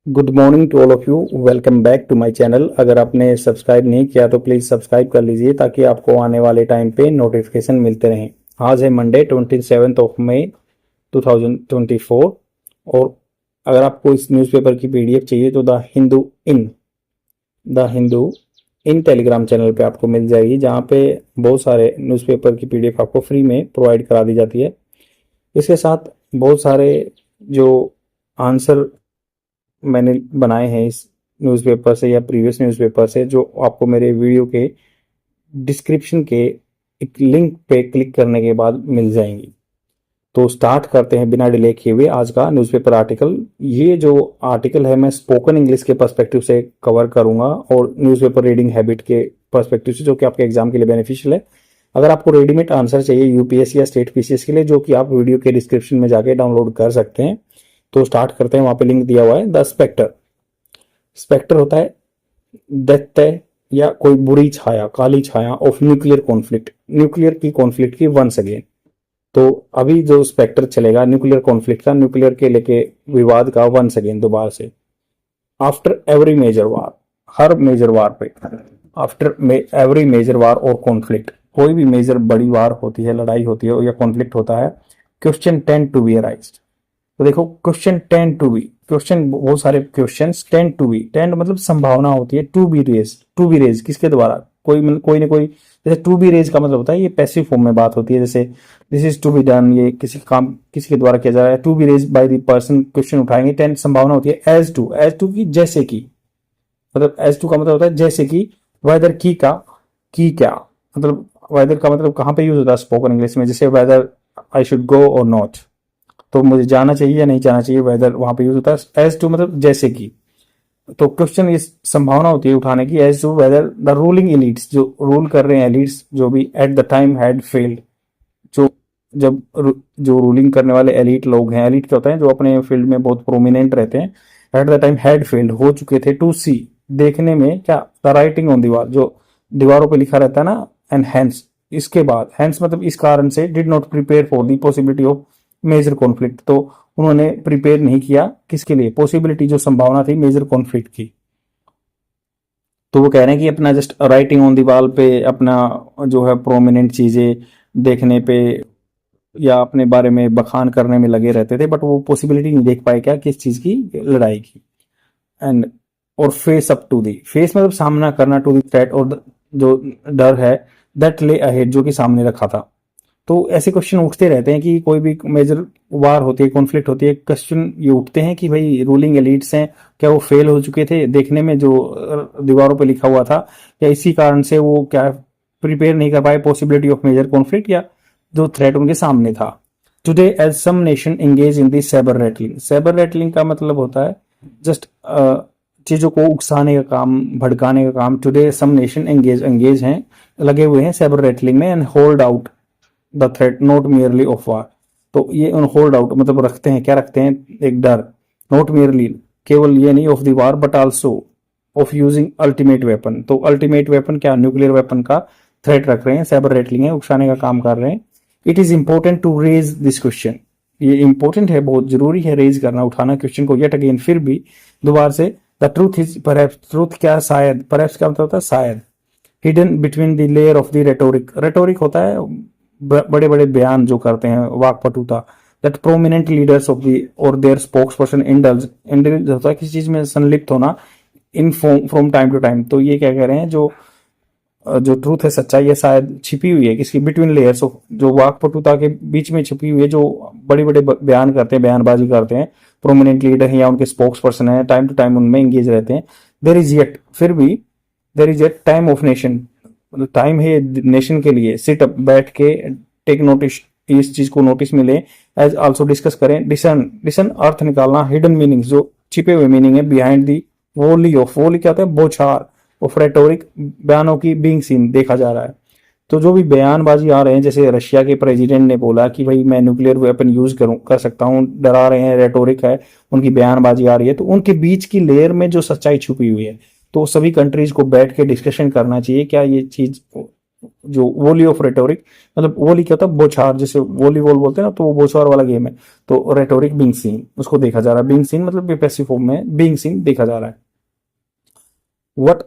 Good morning to all of you. Welcome back to my channel. अगर आपने subscribe नहीं किया तो प्लीज़ सब्सक्राइब कर लीजिए ताकि आपको आने वाले टाइम पे नोटिफिकेशन मिलते रहें। आज है मंडे 27 मई 2024 और अगर आपको इस न्यूज़पेपर की पीडीएफ चाहिए तो the Hindu in Telegram channel पे आपको मिल जाएगी, जहाँ पे बहुत सारे न्यूज़पेपर की पीडीएफ आपको फ्री में प्रोवाइड करा दी जाती है। इसके साथ बहुत सारे जो आंसर मैंने बनाए हैं इस न्यूज़पेपर से या प्रीवियस न्यूज़पेपर से, जो आपको मेरे वीडियो के डिस्क्रिप्शन के एक लिंक पे क्लिक करने के बाद मिल जाएंगी। तो स्टार्ट करते हैं बिना डिले किए हुए आज का न्यूज़पेपर आर्टिकल। ये जो आर्टिकल है मैं स्पोकन इंग्लिश के पर्सपेक्टिव से कवर करूंगा और न्यूज़पेपर रीडिंग हैबिट के पर्सपेक्टिव से, जो कि आपके एग्जाम के लिए बेनिफिशियल है। अगर आपको रेडीमेड आंसर चाहिए यूपीएससी या स्टेट पीसीएस के लिए, जो कि आप वीडियो के डिस्क्रिप्शन में जाके डाउनलोड कर सकते हैं, तो स्टार्ट करते हैं। वहां पे लिंक दिया हुआ है। The Spectre. स्पेक्टर होता है दैत्य या कोई बुरी छाया, काली छाया ऑफ न्यूक्लियर कॉन्फ्लिक्ट, न्यूक्लियर की कॉन्फ्लिक्ट की वंस अगेन। तो अभी जो स्पेक्टर चलेगा न्यूक्लियर कॉन्फ्लिक्ट का, न्यूक्लियर के लेके विवाद का, वंस अगेन दोबारा से। आफ्टर एवरी मेजर वार, हर मेजर वार पे, आफ्टर एवरी मेजर वार और कॉन्फ्लिक्ट, कोई भी मेजर बड़ी वार होती है, लड़ाई होती है या कॉन्फ्लिक्ट होता है, question tend to be arised. तो देखो question tend to be, question बहुत सारे questions tend to be, tend मतलब संभावना होती है, टू बी रेज किसके द्वारा, कोई ना कोई। जैसे टू बी रेज का मतलब होता है ये पैसिव फॉर्म में बात होती है, जैसे this is to be done, ये किसी काम किसी के द्वारा किया जा रहा है। To be raise by the person, question उठाएंगे। टेंड संभावना होती है एज टू की, जैसे की, मतलब एज टू का मतलब होता है जैसे कि। वेदर की का, की क्या मतलब, वेदर का मतलब कहाँ पे यूज होता है स्पोकन इंग्लिश में, जैसे वेदर आई शुड गो और नॉट, तो मुझे जाना चाहिए या नहीं जाना चाहिए, वेदर वहां पे यूज होता है। एज टू मतलब जैसे कि। तो क्वेश्चन इस संभावना होती है उठाने की, as to whether the ruling elites, जो रूल कर रहे हैं एलिट्स, जो भी at the time had failed, जो जब जो रूलिंग करने वाले एलिट लोग हैं, एलिट क्या होता है जो अपने फील्ड में बहुत प्रोमिनेंट रहते हैं, eight the time had failed हो चुके थे, टू सी देखने में, क्या द राइटिंग ऑन दीवार, जो दीवारों पे लिखा रहता है ना, एंड हैंस इसके बाद, हैंस मतलब इस कारण से, did not prepare for the possibility of major conflict, तो उन्होंने प्रिपेयर नहीं किया किसके लिए, पॉसिबिलिटी जो संभावना थी मेजर कॉन्फ्लिक्ट की। तो वो कह रहे हैं कि अपना just writing on the wall पे अपना जो है प्रोमिनेंट चीजें देखने पे या अपने बारे में बखान करने में लगे रहते थे, बट वो पॉसिबिलिटी नहीं देख पाए क्या, किस चीज की, लड़ाई की। एंड और face up to the, face मतलब सामना करना, टू दी थ्रेट और जो डर है, दैट ले अहेड जो कि सामने रखा था। तो ऐसे क्वेश्चन उठते रहते हैं कि कोई भी मेजर वार होती है, कॉन्फ्लिक्ट होती है, क्वेश्चन ये उठते हैं कि भाई रूलिंग एलिट्स हैं, क्या वो फेल हो चुके थे देखने में, जो दीवारों पे लिखा हुआ था, क्या इसी कारण से वो क्या प्रिपेयर नहीं कर पाए पॉसिबिलिटी ऑफ मेजर कॉन्फ्लिक्ट, या जो थ्रेट उनके सामने था। Today as some nation engage in the sabre rattling, sabre rattling का मतलब होता है जस्ट चीजों को उकसाने का काम, भड़काने का काम। टुडे सम नेशन एंगेज हैं, लगे हुए हैं सैबर रेटलिंग में, and hold out the threat not merely of war. तो ये उन होल्ड आउट मतलब रखते हैं, क्या रखते हैं, एक डर, नॉट मियरली केवल ये नहीं, of the war but also of using ultimate weapon. तो अल्टीमेट वेपन क्या, न्यूक्लियर वेपन का थ्रेट रख रहे हैं, साइबर रेटलिंग है, उकसाने का काम कर रहे हैं। It is important to raise this question, ये इंपॉर्टेंट है, बहुत जरूरी है रेज करना, उठाना क्वेश्चन को येट अगेन, फिर भी दोबारा से। The truth is perhaps, truth क्या, शायद, परहैप्स का मतलब होता है शायद, hidden between the layer of the rhetoric, rhetoric होता है बड़े बड़े बयान जो करते हैं, वाकपटुता, that prominent leaders of the और देयर स्पोक्स पर्सन इंडल्ज होता है किसी चीज में संलिप्त होना, in from time to time. तो ये क्या कह रहे हैं, जो ट्रूथ है, सच्चाई है, शायद छिपी हुई है किसकी, बिटवीन लेयर्स ऑफ, जो वाकपटुता के बीच में छिपी हुई है, जो बड़े बड़े बयान करते हैं, बयानबाजी करते हैं, प्रोमिनेंट लीडर है या उनके स्पोक्स पर्सन है, टाइम टू टाइम उनमें एंगेज रहते हैं। देर इज येट, फिर भी, there is yet time of nation, time है नेशन के लिए, सिट अप बैठ के, टेक नोटिस, इस चीज को नोटिस में ले, एज आल्सो डिस्कस करें, डिसन, डिसन अर्थ निकालना, हिडन मीनिंग्स जो छिपे हुए मीनिंग है, बिहाइंड दी वोली ऑफ, वोली क्या होता है, बौछार ऑफ रेटोरिक, बयानों की बीइंग सीन, देखा जा रहा है। तो जो भी बयानबाजी आ रहे हैं, जैसे रशिया के प्रेसिडेंट ने बोला कि भाई मैं न्यूक्लियर वेपन यूज कर सकता हूँ, डरा रहे हैं, रेटोरिक है, उनकी बयानबाजी आ रही है, तो उनके बीच की लेयर में जो सच्चाई छुपी हुई है, तो सभी कंट्रीज को बैठ के डिस्कशन करना चाहिए, क्या ये चीज जो वॉली ऑफ रेटोरिक, मतलब वॉली क्या होता है, बौछार, जैसे वॉलीबॉल बोलते हैं ना, तो वो बौछार वाला गेम है। तो रेटोरिक बीइंग सीन उसको देखा जा रहा है, बीइंग सीन मतलब पैसिव फॉर्म में बीइंग सीन देखा जा रहा है। What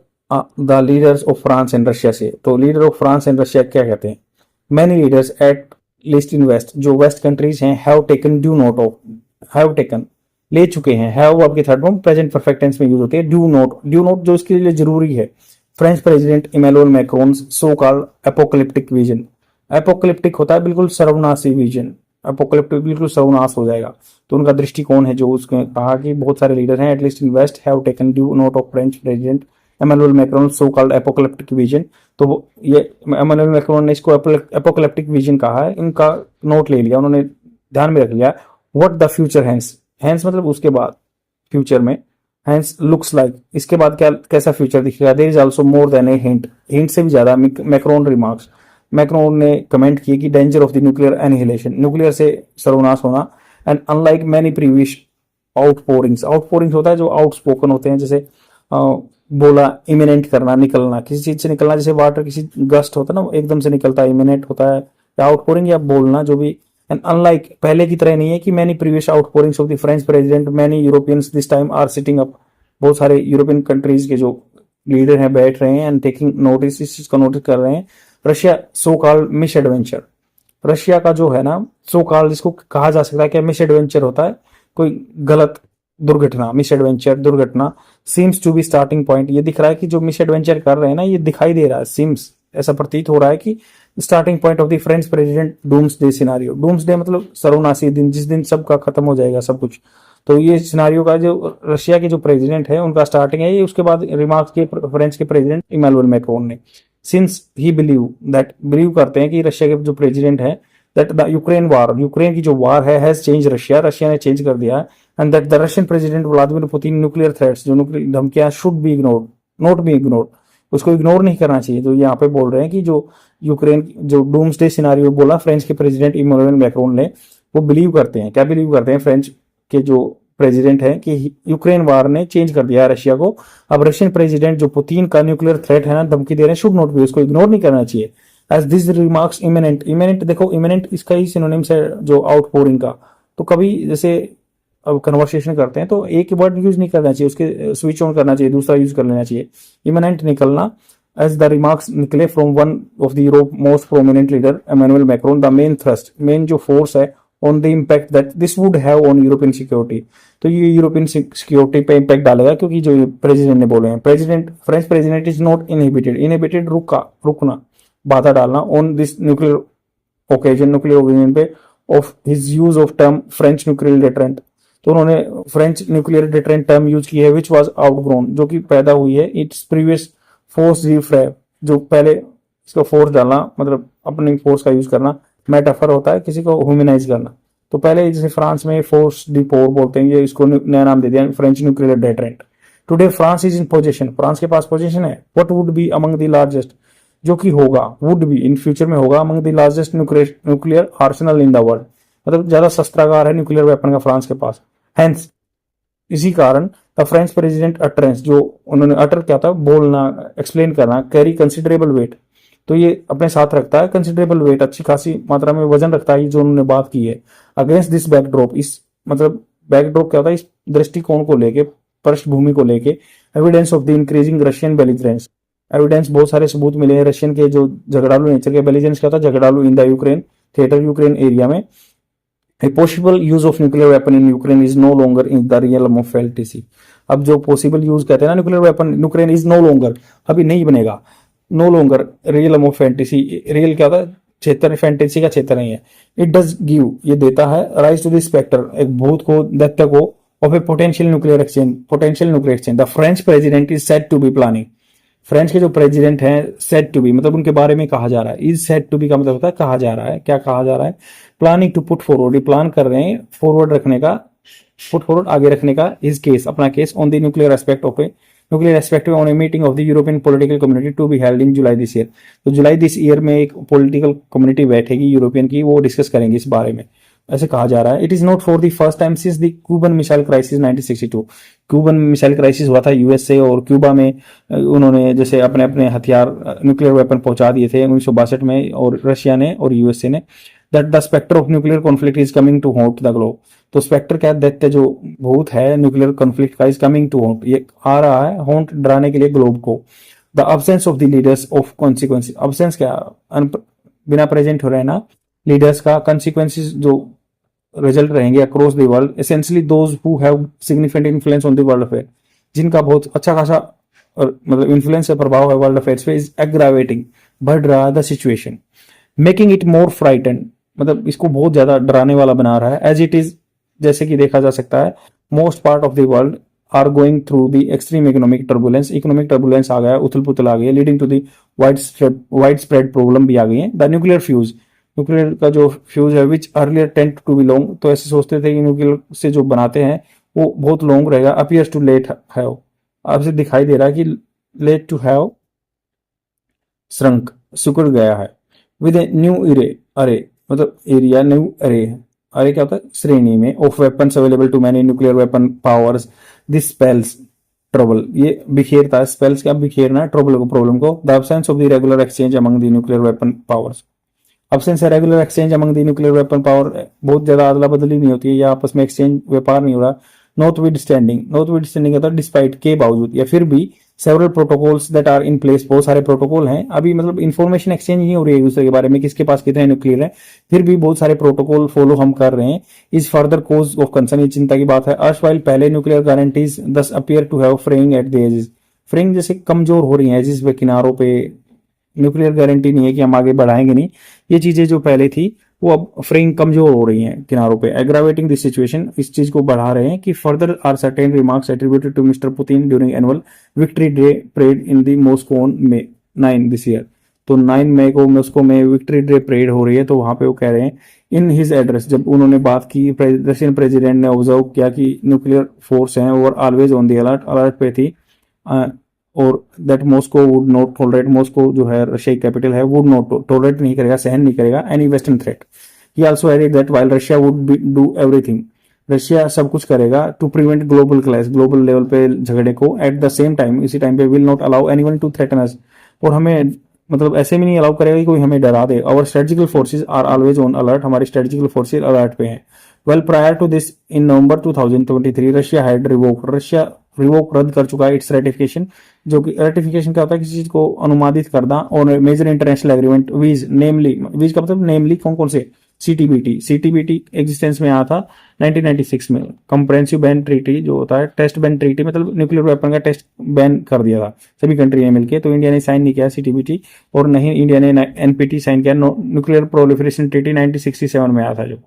the leaders of France and Russia से, तो leader of France and Russia क्या कहते हैं? Many leaders at least in west, जो वेस्ट कंट्रीज हैं, have taken due note of, have taken ले चुके हैं, हैव आपकी third form present perfect tense में यूज होती है, ड्यू नोट जो इसके लिए जरूरी है। French president Emmanuel Macron so called apocalyptic vision, apocalyptic होता है बिल्कुल सर्वनाशी विजन, एपोकलिप्टिक बिल्कुल सर्वनाश हो जाएगा, तो उनका दृष्टिकोण है जो उसने कहा कि बहुत सारे लीडर हैं at least in west have taken due note of French president Emmanuel Macron so called apocalyptic vision. तो ये इमैनुअल मैक्रोन ने इसको एपोकलिप्टिक विजन कहा है, इनका नोट ले लिया उन्होंने, ध्यान में रख लिया। What the future hence, hence मतलब उसके बाद, फ्यूचर में, हैंस लुक्स लाइक इसके बाद क्या कैसा फ्यूचर दिखेगा। There is also more than a hint, hint से भी ज्यादा। मैक्रोन रिमार्क्स, मैक्रोन ने कमेंट किए कि danger of the nuclear annihilation, nuclear से सर्वनाश होना, and unlike many previous outpourings, outpourings होता है जो आउटस्पोकन होते हैं, जैसे बोला इमिनेंट करना, निकलना, किसी चीज से निकलना, जैसे वाटर किसी गस्ट होता है ना एकदम से निकलता है, इमिनेंट होता है, या आउटपोरिंग या बोलना जो भी। एंड अनलाइक पहले की तरह नहीं है कि many previous outpourings of the French president many Europeans this time are sitting up, बहुत सारे यूरोपियन कंट्रीज के जो लीडर हैं बैठ रहे हैं एंड टेकिंग नोटिस, इस चीज का नोटिस कर रहे हैं। Russia so called miss adventure, Russia का जो है ना सो कॉल्ड इसको कहा जा सकता है क्या, मिस एडवेंचर होता है कोई गलत दुर्घटना, मिस एडवेंचर दुर्घटना। Seems to be starting point, ये दिख रहा है कि जो मिस एडवेंचर कर रहे हैं ना, ये दिखाई दे रहा है, सीम्स ऐसा प्रतीत हो रहा है कि starting point of the French president doomsday scenario, doomsday मतलब सर्वनाशी दिन, जिस दिन सबका खत्म हो जाएगा सब कुछ। तो ये सिनारियो का जो रशिया के जो प्रेसिडेंट है उनका स्टार्टिंग है ये, उसके बाद रिमार्क्स के फ्रेंच के प्रेसिडेंट इमैनुअल मैक्रोन ने। Since he believe that, believe करते हैं कि रशिया के जो प्रेसिडेंट है, that the Ukraine war, Ukraine की जो वार है हैज चेंज रशिया, रशिया ने चेंज कर दिया है, and that the Russian president Vladimir Putin nuclear threats, जो न्यूक्लियर धमकियां should be ignored, not be ignored, उसको इग्नोर नहीं करना चाहिए। तो यहाँ पे बोल रहे हैं कि जो यूक्रेन जो डूम्सडे सिनारियो बोला फ्रेंच के प्रेसिडेंट इमैनुअल मैक्रोन ने, वो बिलीव करते हैं, क्या बिलीव करते हैं फ्रेंच के जो प्रेसिडेंट है कि यूक्रेन वार ने चेंज कर दिया है रशिया को, अब रशियन प्रेसिडेंट जो पुतिन का न्यूक्लियर थ्रेट है ना, धमकी दे रहे हैं, शुड नॉट बी, उसको इग्नोर नहीं करना चाहिए। As this remarks imminent, imminent देखो इमिनेंट इसका ही सिनोनिम्स है जो आउटपोरिंग का, तो कभी जैसे अब कन्वर्सेशन करते हैं तो एक वर्ड यूज नहीं करना चाहिए, उसके स्विच ऑन करना चाहिए, दूसरा यूज कर लेना चाहिए, इमिनेंट निकलना। एज द रिमार्क्स निकले from one of the Europe most prominent leader Emmanuel Macron, the main thrust, main जो फोर्स है on the impact that this would have on European security, तो ये यूरोपियन सिक्योरिटी पे impact डालेगा, क्योंकि जो president ने बोले हैं, president French president is not inhibited, inhibited रुकना, बाधा डालना, on this nuclear occasion, nuclear occasion पे, of his use of term French nuclear deterrent, तो उन्होंने French nuclear deterrent term use की है, विच वाज आउटग्रोन, जो कि पैदा हुई है, इट्स प्रीवियस फोर्स रिफ्रेम, जो पहले इसका फोर्स डालना मतलब अपनी फोर्स का यूज करना, मेटाफर होता है किसी को ह्यूमनाइज करना, तो पहले जैसे फ्रांस में फोर्स डिपोर बोलते हैं, ये इसको नया नाम दे दिया French nuclear deterrent. Today France is in position, France के पास पोजीशन है, what would be among the largest, जो कि होगा, वुड बी इन फ्यूचर में होगा, among the largest nuclear Arsenal in the world, मतलब ज्यादा शस्त्रागार है न्यूक्लियर वेपन का फ्रांस के पास। हेंस इसी कारण द फ्रेंच प्रेसिडेंट अटरेंस, जो उन्होंने अटर क्या था, बोलना, एक्सप्लेन करना, कैरी कंसिडरेबल वेट, तो ये अपने साथ रखता है कंसिडरेबल वेट, अच्छी खासी मात्रा में वजन रखता है जो उन्होंने बात की है। अगेंस्ट दिस बैकड्रॉप, इस मतलब बैकड्रॉप क्या होता है, इस दृष्टिकोण को लेके, पृष्ठभूमि को लेके, evidence of the increasing Russian belligerence, evidence बहुत सारे सबूत मिले हैं रशियन के जो झगड़ालू नेचर के, बेलिजरेंस क्या था, झगड़ालू in the Ukraine theatre, Ukraine area में। A possible use of nuclear weapon in Ukraine is no longer in the realm of fantasy, अब जो पॉसिबल यूज कहते हैं ना nuclear weapon, Ukraine is no longer, अभी नहीं बनेगा, no longer realm of fantasy, real क्या होता है, क्षेत्र, फैंटेसी का क्षेत्र नहीं है। इट डज गिव, ये देता है, राइज टू द स्पेक्टर, एक भूत को, दैत्य को, of a potential nuclear exchange, potential nuclear exchange. The French president is said to be planning, French के जो प्रेसिडेंट हैं, सेड टू बी मतलब उनके बारे में कहा जा रहा है, इज सेड टू बी का मतलब होता है कहा जा रहा है, क्या कहा जा रहा है, प्लानिंग टू पुट फॉरवर्ड, ये प्लान कर रहे हैं फॉरवर्ड रखने का, पुट फॉरवर्ड आगे रखने का, इज केस अपना case, on the nuclear aspect of a, nuclear aspect on a meeting of the European political community to be held in July this year, तो जुलाई दिस ईयर में एक political community बैठेगी European की, वो discuss करेंगे इस बारे में। ऐसे कहा जा रहा है। It is not for the first time since the Cuban missile crisis 1962। Cuban missile crisis हुआ था यूएसए और क्यूबा में, उन्होंने जैसे अपने अपने हथियार न्यूक्लियर वेपन पहुंचा दिए थे 1962 में, और रशिया ने और यूएसए ने। That the spectre of nuclear conflict is coming to haunt the globe. तो स्पेक्टर क्या, दैत्य जो भूत है न्यूक्लियर कॉन्फ्लिक्ट का, इज कमिंग टू हॉन्ट, ये आ रहा है हॉन्ट, डराने के लिए ग्लोब को। The absence of the leaders of consequences, absence क्या, बिना प्रेजेंट हो रहे ना लीडर्स का, कॉन्सिक्वेंसेज जो रिजल्ट रहेंगे across the world, essentially those who have significant influence on the world affair, जिनका बहुत अच्छा खासा मतलब इन्फ्लुएंस है, प्रभाव है वर्ल्ड अफेयर्स पे, इज एग्रावेटिंग, बढ़ रहा है the situation, making it more frightened, मतलब इसको बहुत ज्यादा डराने वाला बना रहा है। एज इट इज, जैसे कि देखा जा सकता है, most part of the world are going through the extreme economic turbulence, economic turbulence आ गया, उथल पुथल आ गई है, leading to the wide spread problem भी आ गई है। द न्यूक्लियर फ्यूज, न्यूक्लियर का जो फ्यूज है, which earlier tend to be long, तो ऐसे सोचते थे कि न्यूक्लियर से जो बनाते हैं वो बहुत लॉन्ग रहेगा, अपीयर्स टू लेट हैव, आपसे दिखाई दे रहा है कि लेट टू हैव श्रंक, सिकुड़ गया है। विद ए न्यू इरे, अरे मतलब एरिया, न्यू अरे, अरे क्या होता है, श्रेणी में, of weapons available to many nuclear weapon powers, this spells trouble, ये बिखेरता है, स्पेल्स क्या, बिखेरना, ट्रबल को, प्रॉब्लम को। The absence of the regular exchange among the nuclear weapon powers, absence है regular exchange among the nuclear weapon power, बहुत ज्यादा अदला बदली नहीं होती है या आपस में एक्सचेंज व्यापार नहीं हो रहा। Notwithstanding, notwithstanding होता है डिस्पाइट, के बावजूद या फिर भी, several protocols that are in place, बहुत सारे प्रोटोकॉल हैं अभी, मतलब इन्फॉर्मेशन एक्सचेंज नहीं हो रही है एक दूसरे के बारे में, किसके पास कितने न्यूक्लियर है, फिर भी बहुत सारे प्रोटोकॉल फॉलो हम कर रहे हैं। Is further cause of concern, ये चिंता की बात है। अर्शवाइल पहले nuclear guarantees thus appear to have fraying at the edges, fraying जैसे कमजोर हो रही है, एजेस पे, किनारों पे, न्यूक्लियर गारंटी नहीं है कि हम आगे बढ़ाएंगे नहीं, ये चीजें जो पहले थी वो अब फ्रेइंग कमजोर हो रही हैं किनारों पे। एग्रावेटिंग दिस सिचुएशन, इस चीज को बढ़ा रहे हैं कि further are certain remarks attributed to mister Putin during annual victory day parade in the Moscow on May 9 this year. तो 9 मई को मॉस्को में विक्ट्री डे परेड हो रही है, तो वहां पे वो कह रहे हैं इन हिज एड्रेस, जब उन्होंने बात की, रशियन प्रेसिडेंट ने ऑब्जर्व किया कि न्यूक्लियर फोर्स हैं और always on the alert, alert पे थी, और that Moscow would not tolerate, Moscow जो है रशिया कैपिटल है, वुड नॉट टॉलरेट, नहीं करेगा, सहन नहीं करेगा any western threat. He also added that while Russia would do everything, Russia सब कुछ करेगा to prevent global clash, global level पे झगड़े को, एट द सेम टाइम, इसी टाइम पे, will not allow anyone to threaten अस, और हमें मतलब ऐसे भी नहीं अलाउ करेगा कि कोई हमें डरा दे। Our strategical forces are always on alert, हमारी स्ट्रेटेजिकल फोर्सेज अलर्ट पे हैं। Well prior to this in November 2023 Russia had revoke, Russia revoke रद्द कर चुका है इट्स रेटिफिकेशन, जो कि रेटिफिकेशन क्या होता है, किसी चीज को अनुमादित करना, और मेजर इंटरनेशनल एग्रीमेंट वीज, नेमली, वीज का मतलब नेमली कौन कौन से, सीटीबीटी, सीटीबीटी एग्जिस्टेंस में आया था 1996 में। कंप्रेहेंसिव बैन ट्रीटी जो होता है, टेस्ट बैन ट्रीटी, मतलब न्यूक्लियर वेपन का टेस्ट बैन कर दिया था सभी कंट्री ने मिलकर, तो इंडिया ने साइन नहीं किया सीटीबीटी, और नहीं इंडिया ने एनपीटी साइन किया, न्यूक्लियर प्रोलिफरेशन ट्रीटी 1967 में आया था जो।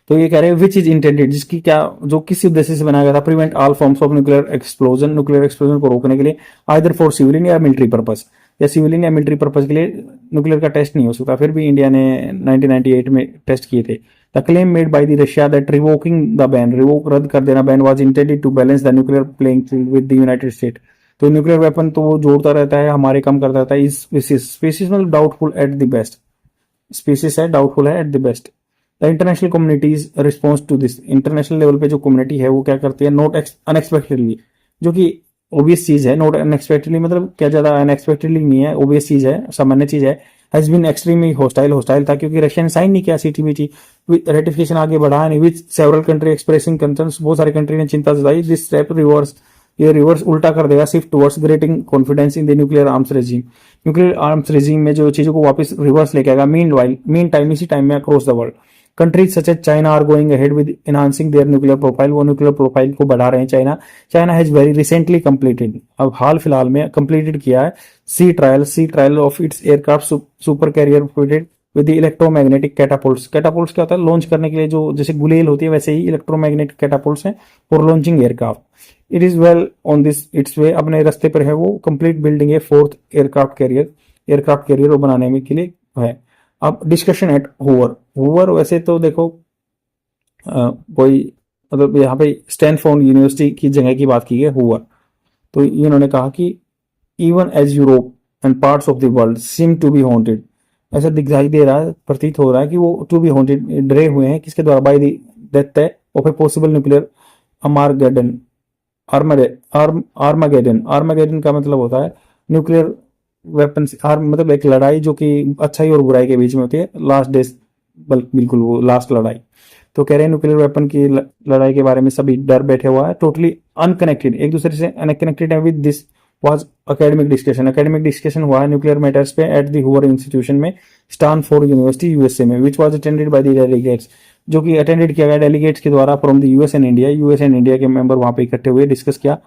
तो ये कह रहे हैं विच इज इंटेंडेड, जिसकी क्या, जो किसी उद्देश्य से बनाया गया था, prevent all forms of nuclear explosion, nuclear explosion को रोकने के लिए, आइदर फॉर सिविलियन या मिलिट्री पर्पस, या सिविलियन या मिलिट्री पर्पस के लिए न्यूक्लियर का टेस्ट नहीं हो सकता, फिर भी इंडिया ने 1998 में टेस्ट किए थे। The claim made by the Russia that revoking the ban, revoke रद्द कर देना ban, was intended to balance the nuclear playing field with the United State, तो न्यूक्लियर वेपन तो वो जोड़ता रहता है, हमारे कम करता रहता है। इस स्पीसीज मतलब doubtful at the best, specious है डाउटफुल है at the best. The international communities response to this, international level पे जो कम्युनिटी है वो क्या करती है, नॉट अनएक्सपेक्टेडली, जो कि ऑब्वियस चीज है, नॉट अनएक्सपेक्टेडली मतलब क्या ज्यादा अनएक्सपेक्टेडली नहीं है, ऑब्वियस चीज है, सामान्य चीज है, हैज बीन एक्सट्रीमली हॉस्टाइल था, क्योंकि रशिया ने साइन नहीं किया सीटीबीटी, रेटिफिकेशन आगे बढ़ा नहीं, with several country expressing concerns, बहुत सारे कंट्री ने चिंता जताई। दिस स्टेप रिवर्स, ये रिवर्स उल्टा कर देगा, shift towards grating confidence in the nuclear arms regime, nuclear arms regime में जो चीजों को वापस रिवर्स लेके आएगा। मीन टाइम, इसी टाइम में across the world countries such as China are going ahead with enhancing their nuclear profile, वो न्यूक्लियर प्रोफाइल को बढ़ा रहे हैं। China has very recently completed, अब हाल फिलहाल में कंप्लीटेड किया है sea trial of its aircraft super carrier fitted with electromagnetic catapults. Catapults क्या होता है, लॉन्च करने के लिए जो जैसे गुलेल होती है, वैसे ही इलेक्ट्रोमैग्नेटिक कैटापुल्ट्स हैं for launching aircraft. It is well on this its way, अपने रास्ते पर है वो, कंप्लीट बिल्डिंग है फोर्थ एयरक्राफ्ट कैरियर वो बनाने में के लिए है। अब डिस्कशन एट हूवर वैसे तो देखो कोई मतलब यहाँ पे स्टैनफोर्ड यूनिवर्सिटी की जगह की बात की है हूवर, तो इन्होंने कहा कि even as Europe and parts of the world seem to be haunted ऐसा दिखाई दे रहा है, प्रतीत हो रहा है कि वो टू बी हॉन्टेड, डरे हुए हैं किसके द्वारा, by the death of a possible nuclear अमारगेडन। आर्मागेडन, आर्मागेडन का मतलब होता है न्यूक्लियर वेपन, मतलब एक लड़ाई जो कि अच्छाई और बुराई के बीच में होती है, लास्ट डे, बिल्कुल वो लास्ट लड़ाई। तो कह रहे हैं न्यूक्लियर वेपन की लड़ाई के बारे में सभी डर बैठे हुआ है, टोटली अनकनेक्टेड, एक दूसरे से अनकनेक्टेड है। With this was academic discussion हुआ है न्यूक्लियर मैटर्स पे एट दी हूवर इंस्टीट्यूशन में, स्टैनफोर्ड यूनिवर्सिटी यूएसए में, which was attended by the delegates, जो कि अटेंडेड किया गया डेलीगेट्स के द्वारा from the US and India. US and India के मेंबर वहां पे इकट्ठे हुए, डिस्कस किया।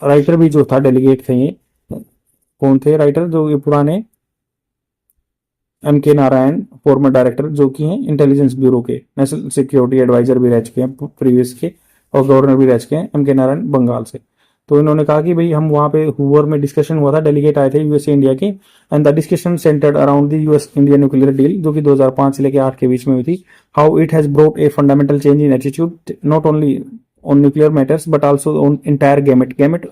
राइटर भी जो था, डेलीगेट थे ये, कौन थे राइटर, जो ये पुराने M.K. नारायण, फॉर्मर डायरेक्टर जो कि हैं इंटेलिजेंस ब्यूरो के, नेशनल सिक्योरिटी एडवाइजर भी रह चुके हैं प्रीवियस के, और गवर्नर भी रह चुके हैं M.K. नारायण बंगाल से। तो इन्होंने कहा कि भाई हम वहां पे हूवर में डिस्कशन हुआ था, डेलीगेट आए थे यूएसए इंडिया के, and the discussion centred around the US India nuclear deal, जो कि 2005 से लेकर 8 के बीच में हुई थी। How it has brought a fundamental change in attitude not only on nuclear matters but also on entire gamut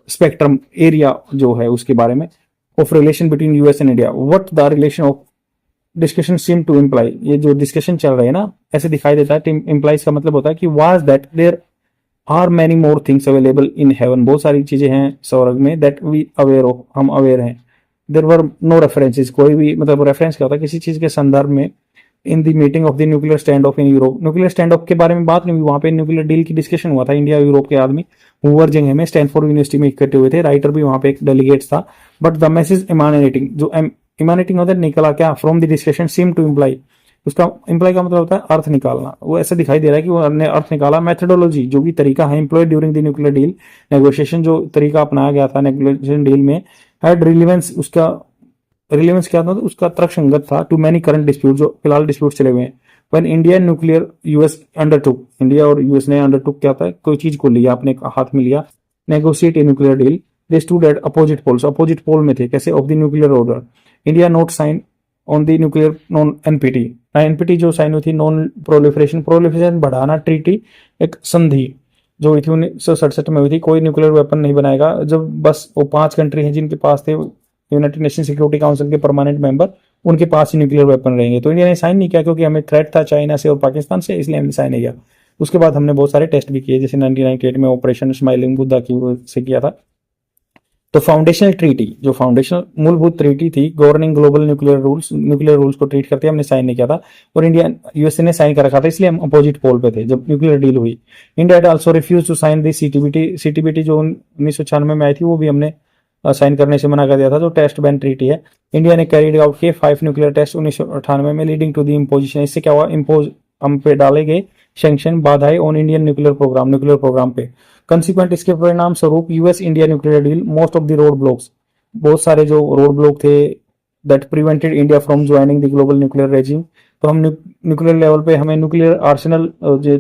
spectrum area जो है उसके बारे में, of relation between US and India, what the relation of discussion seem to imply. ये जो discussion चल रहा है ना, ऐसे दिखाई देता है, इम्प्लाइज का मतलब होता है कि was that there are many more things available in heaven, बहुत सारी चीजें हैं स्वर्ग में, दैट वी अवेयर ऑफ, हम अवेयर हैं। देयर वर नो रेफरेंसेस, कोई भी मतलब रेफरेंस क्या होता है किसी चीज के संदर्भ में, in the meeting of the nuclear stand of in Europe, nuclear stand of के बारे में बात नहीं हुई, वहां पे न्यूक्लियर डील की डिस्कशन हुआ था। इंडिया यूरोप के आदमी हूवर जगह में स्टैनफोर्ड यूनिवर्सिटी में इकट्ठे हुए थे, राइटर भी वहां पे एक डेलीगेट था। बट द मैसेज इमानेटिंग, जो इमानेटिंग होता है निकला क्या, from the discussion seem to imply, उसका इम्प्लाई का मतलब होता है अर्थ निकालना, वो ऐसा दिखाई दे रहा है कि वो ने अर्थ निकाला। मेथोडोलॉजी, जो भी तरीका है employed during the nuclear deal negotiation, जो तरीका अपनाया गया था नेगोशिएशन डील में, हैड रिलेवेंस, उसका रिलेवेंस क्या था, उसका तर्कसंगत था टू मैनी करंट डिस्प्यूट, जो फिलहाल डिस्प्यूट चले हुए हैं। When India nuclear US undertook, India और यूएस ने अंडरटुक क्या था, कोई चीज को लिया, अपने हाथ में लिया, negotiate a nuclear deal, they stood at opposite poles, opposite pole में थे, कैसे, of the nuclear order. India not sign on the nuclear non NPT, NPT जो साइन हुई थी, नॉन प्रोलिफरेशन बढ़ाना ट्रीटी, एक संधि जो हुई थी 1967 में हुई थी, कोई न्यूक्लियर वेपन नहीं बनाएगा, जब बस वो 5 कंट्री हैं जिनके पास थे यूनाइटेड नेशन सिक्योरिटी काउंसिल के परमानेंट मेंबर, उनके पास ही न्यूक्लियर वेपन रहेंगे। तो इंडिया ने साइन नहीं किया क्योंकि हमें थ्रेट था चाइना से और पाकिस्तान से, इसलिए हमने साइन नहीं किया। उसके बाद हमने बहुत सारे टेस्ट भी किए, जैसे 1998 में ऑपरेशन स्माइलिंग बुद्धा की से किया था। तो फाउंडेशनल ट्रीटी, जो फाउंडेशनल मूलभूत ट्रीटी थी गवर्निंग ग्लोबल न्यूक्लियर रूल्स को ट्रीट करते, हमने साइन नहीं किया था, और इंडिया यूएसए ने साइन कर रखा था, इसलिए हम अपोजिट पोल पे थे जब न्यूक्लियर डील हुई। India had also refuse to sign the CTBT जो 1996 में आई थी, वो भी हमने साइन करने से मना कर दिया था, जो टेस्ट बैन ट्रीटी है। इंडिया ने कैरिड आउट किए 5 न्यूक्लियर टेस्ट 1998 में, लीडिंग टू द इम्पोजिशन, इससे क्या हुआ, इम्पोज हम पे डाले गए सैंक्शन, बाधाएं ऑन इंडियन न्यूक्लियर प्रोग्राम पे। कंसिक्वेंट, इसके परिणाम स्वरूप US India nuclear deal, most of the road blocks, बहुत सारे जो रोड ब्लॉक थे that prevented India from joining the global nuclear regime, तो हम न्यूक्लियर लेवल पे हमें न्यूक्लियर आर्सेनल जो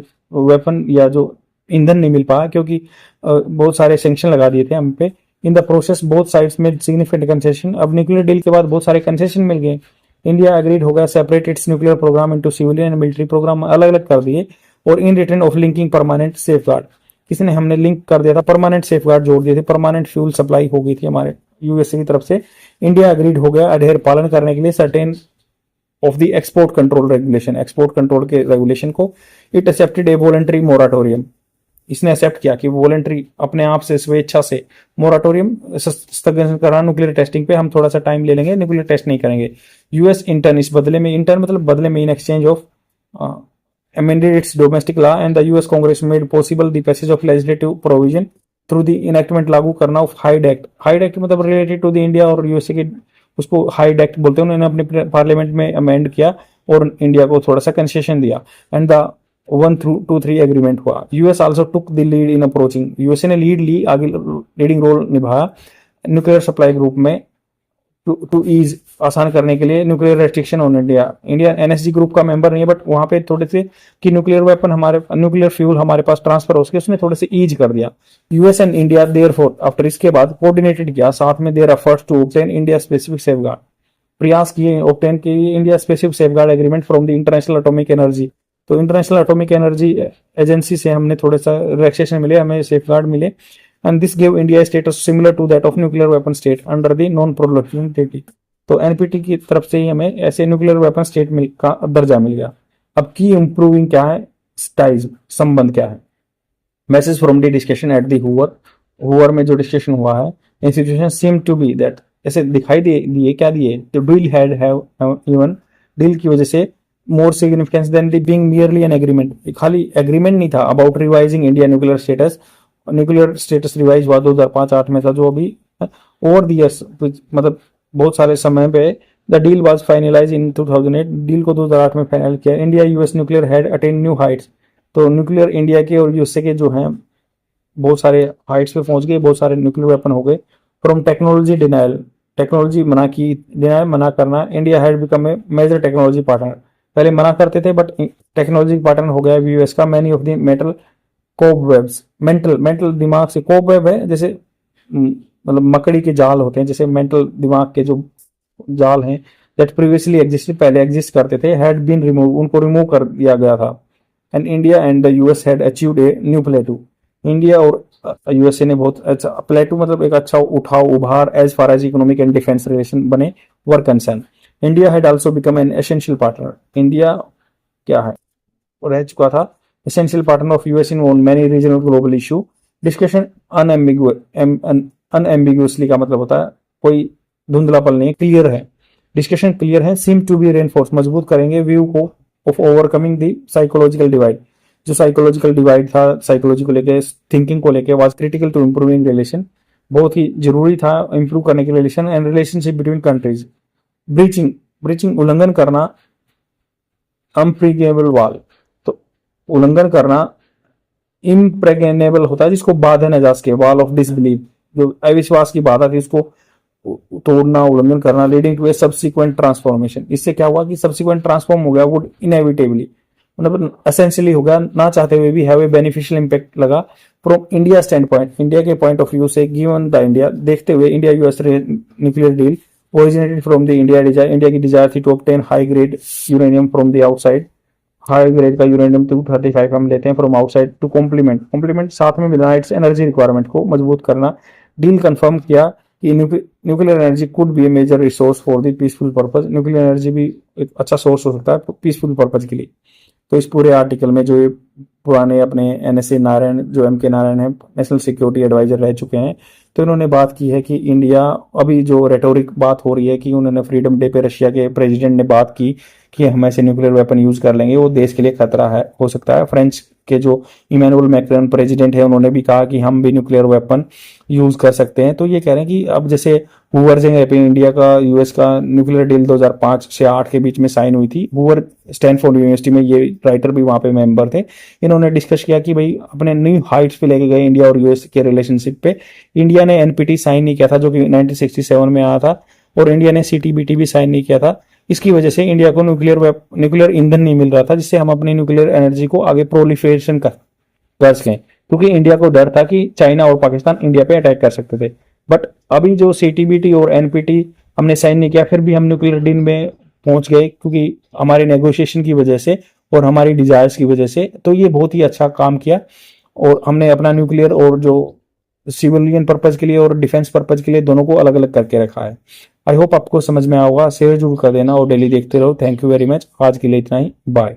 वेपन या जो ईंधन नहीं मिल पाया, क्योंकि बहुत सारे सैंक्शन लगा दिए थे हम पे। In the process both sides में सिग्निफिकेंट कंसेशन, अब न्यूक्लियर डील के बाद बहुत सारे कंसेशन मिल गए। इंडिया एग्रीड हो गया separate its nuclear program into civilian and military program, अलग अलग कर दिए, और in return of linking permanent safeguard, किसने, हमने लिंक कर दिया था, परमानेंट सेफगार्ड जोड़ दिए थे, परमानेंट फ्यूल सप्लाई हो गई थी हमारे यूएसए की तरफ से। इंडिया एग्रीड हो गया अडेयर पालन करने के लिए certain of the export control regulation, export control के रेगुलेशन को। It accepted A voluntary moratorium, इसने एक्सेप्ट किया कि वॉलंटरी अपने आप से स्वेच्छा से मोराटोरियम स्थगन करा न्यूक्लियर टेस्टिंग पे, हम थोड़ा सा टाइम ले लेंगे, न्यूक्लियर टेस्ट नहीं करेंगे। यूएस इंटर्न, इस बदले में, इंटर्न मतलब बदले में, in exchange of amended its domestic law and the US Congress made possible the passage of legislative provision through the enactment लागू करना of Hyde Act। Hyde Act मतलब related to the India और USA के, उसको Hyde Act बोलते हैं, उन्होंने अपने पार्लियामेंट में अमेंड किया और इंडिया को थोड़ा सा कंसेशन दिया, एंड द 1-2-3 एग्रीमेंट हुआ। US also took the lead in approaching, USA ने लीड ली, आगे लीडिंग रोल निभाया न्यूक्लियर सप्लाई ग्रुप में, टू ईज, आसान करने के लिए nuclear restriction on India. India NSG group का मेंबर नहीं है, बट वहां पे थोड़े से कि न्यूक्लियर वेपन हमारे, न्यूक्लियर फ्यूल हमारे पास ट्रांसफर हो सके, उसने थोड़े से ईज कर दिया। US and India therefore after, इसके बाद कोऑर्डिनेटेड किया साथ में their efforts to obtain India specific safeguard, प्रयास किए ऑब्टेन के India specific safeguard agreement from the international atomic energy. तो इंटरनेशनल एटॉमिक एनर्जी एजेंसी से हमने थोड़ा सा रिलैक्सेशन मिले, हमें सेफगार्ड मिले, and this gave India a status similar to that of nuclear weapon state under the non-proliferation treaty। तो NPT की तरफ से ही हमें ऐसे न्यूक्लियर वेपन स्टेट का दर्जा मिल गया। अब की इंप्रूविंग क्या है, टाइज संबंध क्या है। Message from the discussion at the Hoover में जो डिस्कशन हुआ है, institution seem to be that, ऐसे दिखाई दिए क्या दिए, तो deal had have even, deal की वजह से more significance than the being merely an agreement, खाली एग्रीमेंट नहीं था about revising India nuclear status. Nuclear status revise हुआ 2005-8 में था, जो अभी ओवर द ईयर्स, मतलब बहुत सारे समय पे the deal was finalise in 2008, deal को 2008 में फाइनल किया। India US nuclear had attain new heights, तो न्यूक्लियर इंडिया के और यूएसए के जो हैं बहुत सारे हाइट्स पे पहुंच गए, बहुत सारे न्यूक्लियर वेपन हो गए। फ्रॉम टेक्नोलॉजी डिनाइल, टेक्नोलॉजी मना की, डिनाइल मना करना, India had become a major technology partner, पहले मना करते थे बट टेक्नोलॉजी पार्टनर हो गया यूएस का। Many of the metal cobwebs, mental mental दिमाग से, कोबवेब है जैसे मतलब मकड़ी के जाल होते हैं, जैसे मेंटल दिमाग के जो जाल हैं दैट प्रीवियसली एग्जिस्टेड, पहले एग्जिस्ट करते थे, हैड बीन रिमूव, उनको रिमूव कर दिया गया था। And India and the US had achieved a new plateau, India और यूएसए ने बहुत अच्छा प्लेटू मतलब एक अच्छा उठाव उभार as far as economic and defence relation बने were concern. India had also become an essential partner, India क्या है रह चुका था essential partner of US in on many regional global issue. Discussion unambiguously का मतलब होता है कोई धुंधलापन नहीं, क्लियर है, डिस्कशन क्लियर है। सीम टू बी रेनफोर्स, मजबूत करेंगे व्यू को of overcoming the psychological divide, जो साइकोलॉजिकल डिवाइड था साइकोलॉजी को लेके, थिंकिंग को लेके, was critical to improving relation, बहुत ही जरूरी था इंप्रूव करने के relation and relationship between countries. Breaching, breaching उल्लंघन करना, अनप्रीगेबल वाल, तो उल्लंघन करना इम्प्रेगनेबल होता है जिसको बांधा न जा सके, वाल ऑफ डिसबिलीफ, जो अविश्वास की बाधा थी उसको तोड़ना, उल्लंघन करना। Leading to a subsequent transformation, इससे क्या हुआ कि सब्सिक्वेंट ट्रांसफॉर्म हो गया, वो इनएविटेबली मतलब एसेंशियली हो गया, ना चाहते हुए भी हैव ए बेनिफिशियल इंपैक्ट लगा from India standpoint, India के पॉइंट ऑफ व्यू से, गिवन द इंडिया, देखते हुए India US nuclear deal originated from the India desire, India की डिजायर थी to obtain high grade uranium from the outside, high grade का uranium 235 हम लेते हैं फ्रॉम आउटसाइड टू कॉम्प्लीमेंट साथ में मिलाना इट्स एनर्जी रिक्वायरमेंट को मजबूत करना। डील कंफर्म किया कि nuclear energy could be a major resource for the peaceful purpose, nuclear energy भी एक अच्छा सोर्स हो सकता है पीसफुल पर्पज के लिए। तो इस पूरे आर्टिकल में जो ये पुराने अपने एनएसए नारायण, जो एम के नारायण है, नेशनल सिक्योरिटी एडवाइजर रह चुके हैं, तो इन्होंने बात की है कि इंडिया, अभी जो रेटोरिक बात हो रही है कि उन्होंने फ्रीडम डे पे रशिया के प्रेसिडेंट ने बात की कि हम ऐसे न्यूक्लियर वेपन यूज कर लेंगे, वो देश के लिए खतरा है, हो सकता है। फ्रेंच के जो इमैनुअल मैक्रोन प्रेसिडेंट है, उन्होंने भी कहा कि हम भी न्यूक्लियर वेपन यूज कर सकते हैं। तो ये कह रहे हैं कि अब जैसे हूवर से इंडिया का यूएस का न्यूक्लियर डील 2005 से 8 के बीच में साइन हुई थी, हूवर स्टैनफोर्ड यूनिवर्सिटी में, ये राइटर भी वहां पे मेंबर थे, इन्होंने डिस्कस किया कि भाई अपने न्यू हाइट्स पे लेके गए इंडिया और यूएस के रिलेशनशिप पे। इंडिया ने एनपीटी साइन नहीं किया था जो कि 1967 में आया था, और इंडिया ने सीटीबीटी भी साइन नहीं किया था। इसकी वजह से इंडिया को न्यूक्लियर ईंधन नहीं मिल रहा था जिससे हम अपनी न्यूक्लियर एनर्जी को आगे प्रोलिफरेशन कर सकें, क्योंकि इंडिया को डर था कि चाइना और पाकिस्तान इंडिया पे अटैक कर सकते थे। बट अभी जो सीटीबीटी और एनपीटी हमने साइन नहीं किया, फिर भी हम न्यूक्लियर डील में पहुंच गए क्योंकि हमारे नेगोशिएशन की वजह से और हमारी डिजायर्स की वजह से। तो ये बहुत ही अच्छा काम किया, और हमने अपना न्यूक्लियर और जो सिविलियन पर्पज के लिए और डिफेंस पर्पज के लिए दोनों को अलग अलग करके रखा है। आई होप आपको समझ में आएगा, शेयर जरूर कर देना और डेली देखते रहो। थैंक यू वेरी मच, आज के लिए इतना ही, बाय।